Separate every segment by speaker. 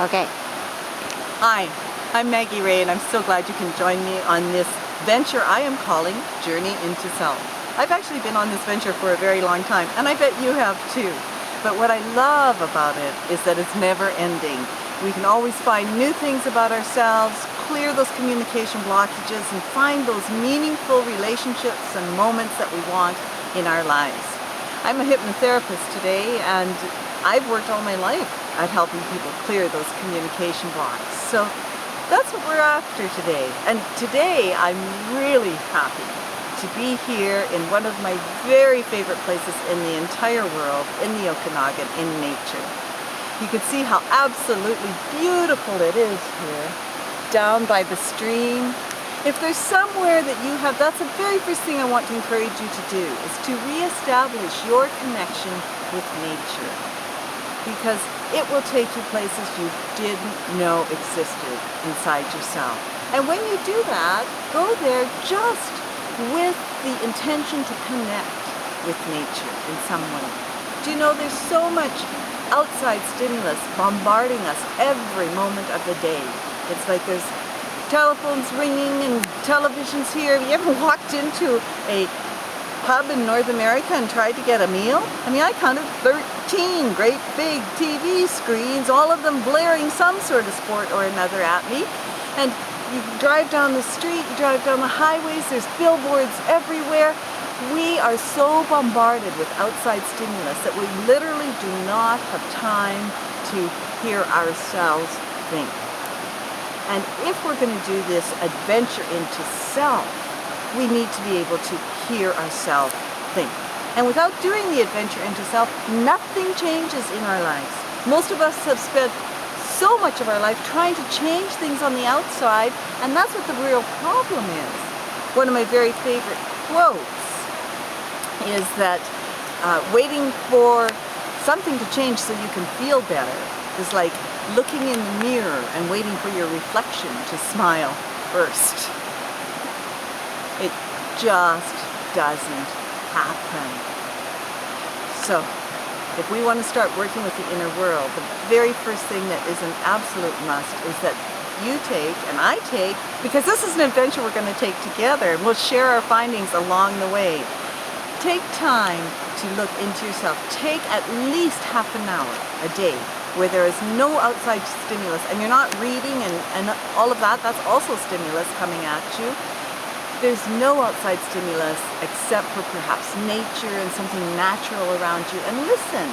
Speaker 1: Okay.
Speaker 2: Hi, I'm Maggie Ray, and I'm so glad you can join me on this venture I am calling Journey into Self. I've actually been on this venture for a very long time, and I bet you have too. But what I love about it is that it's never ending. We can always find new things about ourselves, clear those communication blockages, and find those meaningful relationships and moments that we want in our lives. I'm a hypnotherapist today, and I've worked all my life at helping people clear those communication blocks. So that's what we're after today. And today I'm really happy to be here in one of my very favorite places in the entire world, in the Okanagan, in nature. You can see how absolutely beautiful it is here, down by the stream. If there's somewhere that you have, that's the very first thing I want to encourage you to do, is to reestablish your connection with nature. Because it will take you places you didn't know existed inside yourself. And when you do that, go there just with the intention to connect with nature in some way. Do you know there's so much outside stimulus bombarding us every moment of the day? It's like there's telephones ringing and televisions here. Have you ever walked into a pub in North America and tried to get a meal? I mean, I counted 13 great big TV screens, all of them blaring some sort of sport or another at me. And you drive down the street, you drive down the highways, there's billboards everywhere. We are so bombarded with outside stimulus that we literally do not have time to hear ourselves think. And if we're going to do this adventure into self, we need to be able to hear ourselves think. And without doing the adventure into self, nothing changes in our lives. Most of us have spent so much of our life trying to change things on the outside, and that's what the real problem is. One of my very favorite quotes is that waiting for something to change so you can feel better is like looking in the mirror and waiting for your reflection to smile first. It just doesn't happen. So, if we want to start working with the inner world, the very first thing that is an absolute must is that you take, and I take, because this is an adventure we're going to take together, and we'll share our findings along the way. Take time to look into yourself. Take at least half an hour a day where there is no outside stimulus, and you're not reading and all of that, that's also stimulus coming at you. There's no outside stimulus except for perhaps nature and something natural around you, and listen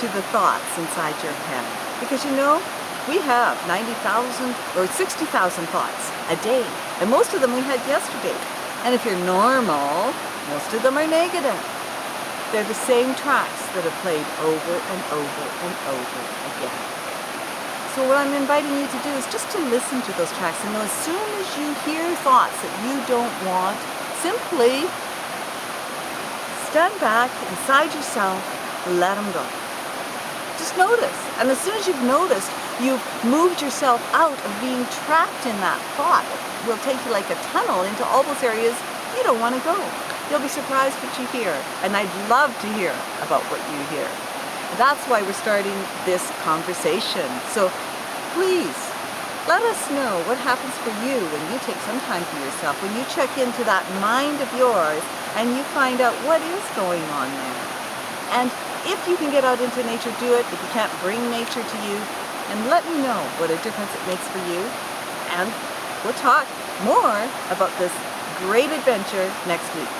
Speaker 2: to the thoughts inside your head. Because you know, we have 90,000 or 60,000 thoughts a day, and most of them we had yesterday. And if you're normal, most of them are negative. They're the same tracks that are played over and over and over again. So what I'm inviting you to do is just to listen to those tracks, and as soon as you hear thoughts that you don't want, simply stand back inside yourself, let them go. Just notice, and as soon as you've noticed, you've moved yourself out of being trapped in that thought. It will take you like a tunnel into all those areas you don't want to go. You'll be surprised what you hear, and I'd love to hear about what you hear. That's why we're starting this conversation. So please, let us know what happens for you when you take some time for yourself, when you check into that mind of yours and you find out what is going on there. And if you can get out into nature, do it. If you can't, bring nature to you, and let me know what a difference it makes for you. And we'll talk more about this great adventure next week.